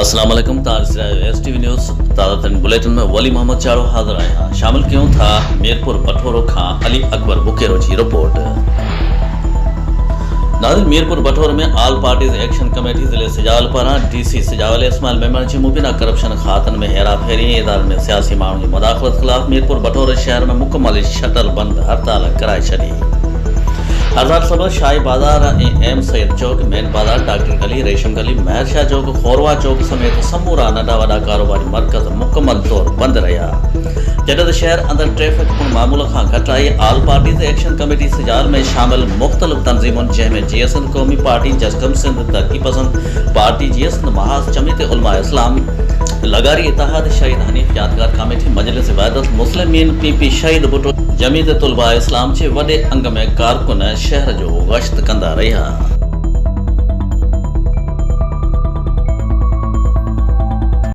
अस्सलाम वालेकुम। STV news ताज़ा बुलेटिन में वली मोहम्मद चाड़ो हाजिर आया। शामिल क्यों था मीरपुर बठोरो खां अली अकबर बुकेरो की रिपोर्ट। नाज़रीन, मीरपुर बठोर में ऑल पार्टीज एक्शन कमेटी ज़िले सिजावल पारां DC सिजावल इस्माइल मेमण जी मुबीना करप्शन खातन में हेरा फेरी इदारे में सियासी माण्हुनि जी मुदाख़लत ख़िलाफ़ मीरपुर बठोर शहर में मुकम्मल शटल बंद हड़ताल कराए छॾी। हड़ताल सबब शाही बाज़ार एम सैयद चौक, मेन बाज़ार, डॉक्टर गली, रेशम गली, महर शाह चौक, खोरवा चौक समेत समूरा नंढा वॾा कारोबारी मरकज़ मुकम्मल तौर बंद रहा। जॾहिं त शहर अंदर ट्रैफिक मामूल खां घटि आई। ऑल पार्टीज़ एक्शन कमेटी सिजाल में शामिल मुख़्तलिफ़ तंज़ीमुनि जंहिंमें GSN क़ौमी पार्टी, जसकम सिंध तरक़ी पसंद पार्टी, GSN महाज़, जमीयत उलमा इस्लाम, लगारी इत्तेहाद, शहीद हनीफ यादगार कमेटी, मजलिस वहदत मुस्लिमीन, PP शहीद भुट्टो, जमीयत उलमा इस्लाम जे वॾे अंग में कारकुन शहर जो गश्त कंदा रहिया।